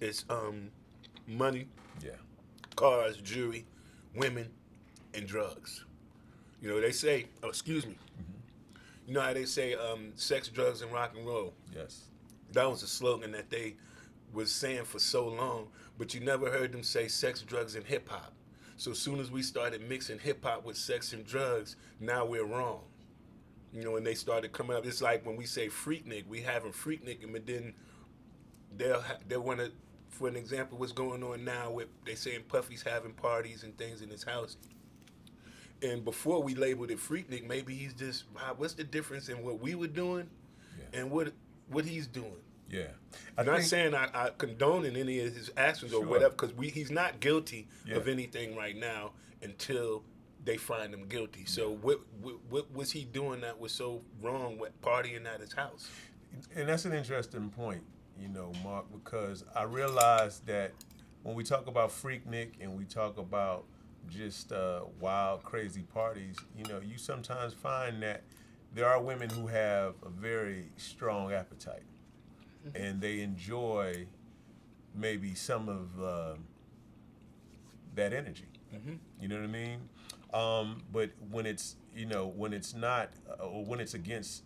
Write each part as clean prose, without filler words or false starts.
It's money, Yeah. cars, jewelry, women, and drugs. You know, they say, oh, excuse me, you know how they say sex, drugs, and rock and roll? Yes. That was a slogan that they was saying for so long, but you never heard them say sex, drugs, and hip hop. So as soon as we started mixing hip hop with sex and drugs, now we're wrong. You know, when they started coming up, it's like when we say FreakNik, we having FreakNik, and but then they'll want to, for an example, what's going on now with they saying Puffy's having parties and things in his house. And before we labeled it FreakNik, maybe he's just what's the difference in what we were doing Yeah. and what he's doing? Yeah. I Not think saying I condone in any of his actions or sure. whatever, because he's not guilty Yeah. of anything right now until they find him guilty. So what was he doing that was so wrong with partying at his house? And that's an interesting point, Mark, because I realize that when we talk about Freaknik and we talk about just wild, crazy parties, you sometimes find that there are women who have a very strong appetite and they enjoy maybe some of that energy. Mm-hmm. You know what I mean? But when it's when it's not or when it's against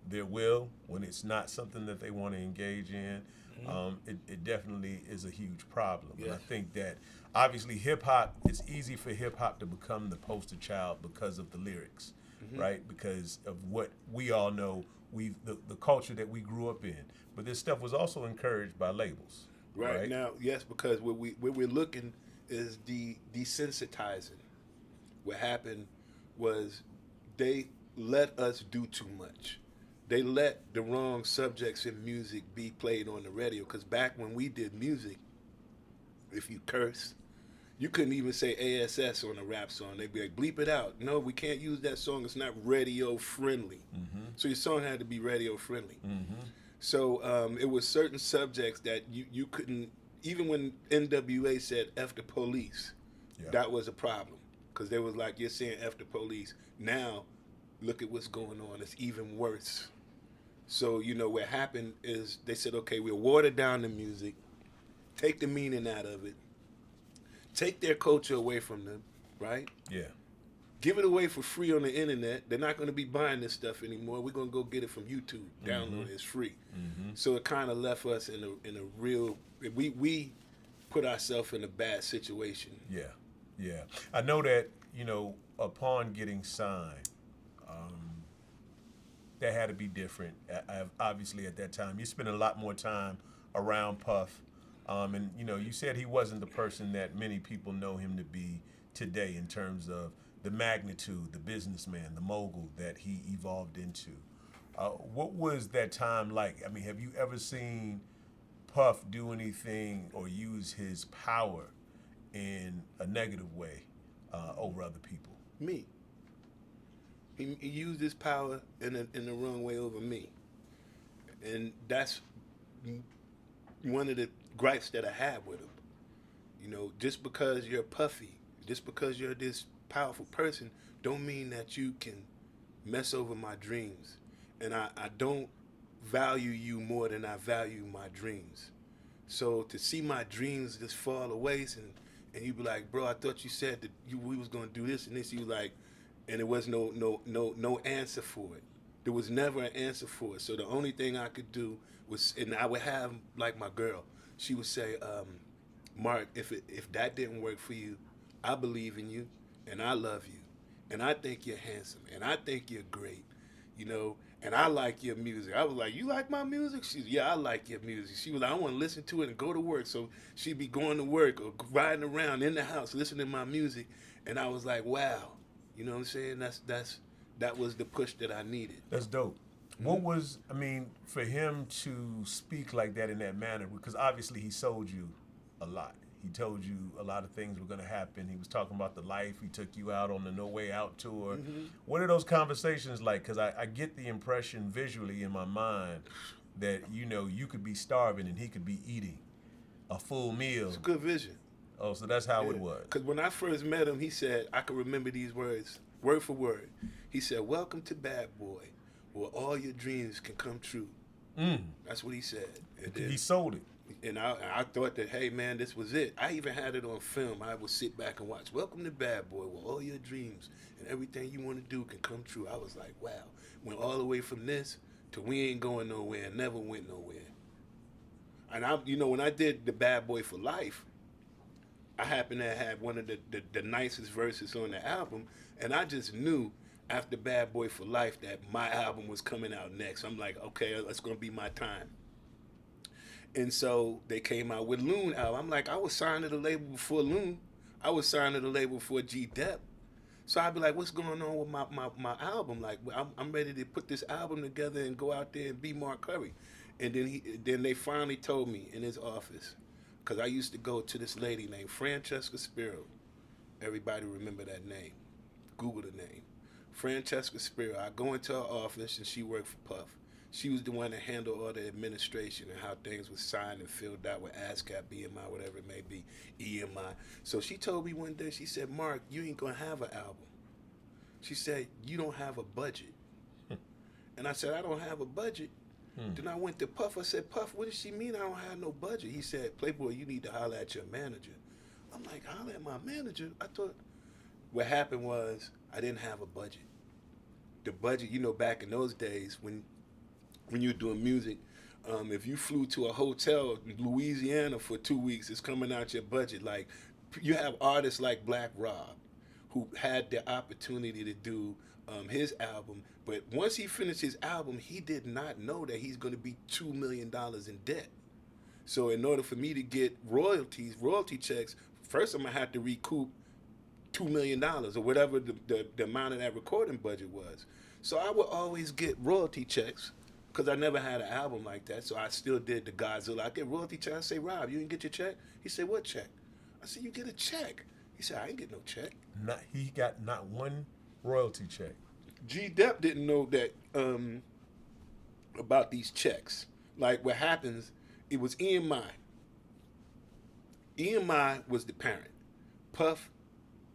their will, when it's not something that they want to engage in, it definitely is a huge problem. Yeah. And I think that obviously hip hop, it's easy for hip hop to become the poster child because of the lyrics, right? Because of what we all know, the culture that we grew up in. But this stuff was also encouraged by labels, Right now, yes, because what we're looking is desensitizing. What happened was they let us do too much. They let the wrong subjects in music be played on the radio. Because back when we did music, if you curse, you couldn't even say ASS on a rap song. They'd be like, bleep it out. No, we can't use that song. It's not radio friendly. So your song had to be radio friendly. So it was certain subjects that you couldn't, even when NWA said F the police, Yeah. that was a problem. Because they was like, you're saying F the police. Now, look at what's going on. It's even worse. So, what happened is they said, okay, we'll water down the music, take the meaning out of it, take their culture away from them, right? Yeah. Give it away for free on the internet. They're not going to be buying this stuff anymore. We're going to go get it from YouTube. Download it. It's free. So it kind of left us in a real. We put ourselves in a bad situation. Yeah, yeah. I know that upon getting signed, that had to be different. Obviously, at that time, you spent a lot more time around Puff, and you said he wasn't the person that many people know him to be today in terms of the magnitude, the businessman, the mogul that he evolved into. What was that time like? I mean, have you ever seen Puff do anything or use his power in a negative way over other people? Me. He used his power in the wrong way over me, and that's one of the gripes that I have with him. Just because you're puffy, just because you're this powerful person, don't mean that you can mess over my dreams. And I don't value you more than I value my dreams. So to see my dreams just fall away and you be like, bro, I thought you said that we was gonna do this and this. You like, and there was no answer for it. There was never an answer for it. So the only thing I could do was, and I would have like my girl. She would say, Mark, if that didn't work for you, I believe in you, and I love you, and I think you're handsome, and I think you're great, and I like your music. I was like, you like my music? She's, yeah, I like your music. She was like, I want to listen to it and go to work. So she'd be going to work or riding around in the house listening to my music, and I was like, wow, you know what I'm saying? That was the push that I needed. That's dope. What was, for him to speak like that in that manner, because obviously he sold you a lot. He told you a lot of things were going to happen. He was talking about the life. He took you out on the No Way Out tour. What are those conversations like? Because I get the impression visually in my mind that, you could be starving and he could be eating a full meal. It's a good vision. Oh, so that's how it was. Because when I first met him, he said, I can remember these words, word for word. He said, welcome to Bad Boy, where all your dreams can come true. That's what he said. And then, He sold it. And I thought that, hey man, this was it. I even had it on film. I would sit back and watch Welcome to Bad Boy, where all your dreams and everything you want to do can come true. I was like, wow. Went all the way from this to we ain't going nowhere and never went nowhere. And when I did the Bad Boy for Life, I happened to have one of the nicest verses on the album, and I just knew after Bad Boy for Life that my album was coming out next. I'm like, okay, that's gonna be my time. And so they came out with Loon album. I'm like, I was signed to the label before Loon. I was signed to the label before G Dep. So I'd be like, what's going on with my album? Like, I'm ready to put this album together and go out there and be Mark Curry. And then they finally told me in his office, because I used to go to this lady named Francesca Spiro. Everybody remember that name. Google the name. Francesca Spiro. I go into her office and she worked for Puff. She was the one that handled all the administration and how things were signed and filled out with ASCAP, BMI, whatever it may be, EMI. So she told me one day, she said, Mark, you ain't going to have an album. She said, you don't have a budget. And I said, I don't have a budget. Then I went to Puff. I said, Puff, what does she mean I don't have no budget? He said, Playboy, you need to holler at your manager. I'm like, holler at my manager? I thought what happened was I didn't have a budget. The budget, back in those days when you're doing music, if you flew to a hotel in Louisiana for 2 weeks, it's coming out your budget. Like, you have artists like Black Rob, who had the opportunity to do his album, but once he finished his album, he did not know that he's going to be $2 million in debt. So in order for me to get royalty checks, first I'm going to have to recoup $2 million or whatever the amount of that recording budget was. So I would always get royalty checks because I never had an album like that. So I still did the Godzilla. I get royalty checks. I say, Rob, you didn't get your check? He said, what check? I said, you get a check. He said, I ain't get no check. He got not one royalty check. G Dep didn't know that about these checks. Like what happens, it was EMI. EMI was the parent. Puff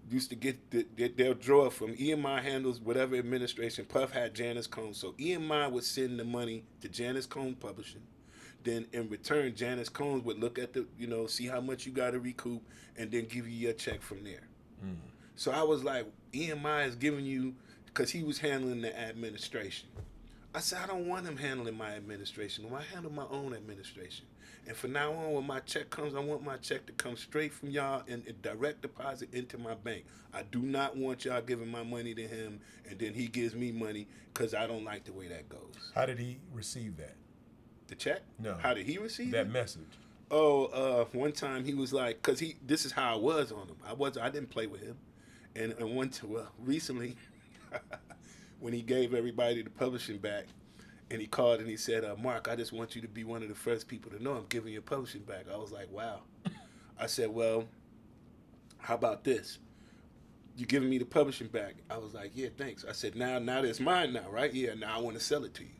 used to get they'll draw from EMI handles whatever administration. Puff had Janice Cohn, so EMI would send the money to Janice Cohn Publishing. Then in return, Janice Cohn would look at see how much you got to recoup, and then give you your check from there. Mm-hmm. So I was like, EMI is giving you, because he was handling the administration. I said, I don't want him handling my administration. I handle my own administration. And from now on, when my check comes, I want my check to come straight from y'all and direct deposit into my bank. I do not want y'all giving my money to him and then he gives me money, because I don't like the way that goes. How did he receive that? The check? No. How did he receive that message? Oh, one time he was like, because this is how I was on him. I didn't play with him. And recently, when he gave everybody the publishing back, and he called and he said, Mark, I just want you to be one of the first people to know I'm giving your publishing back. I was like, wow. I said, well, how about this? You giving me the publishing back? I was like, yeah, thanks. I said, now it's mine now, right? Yeah, now I want to sell it to you.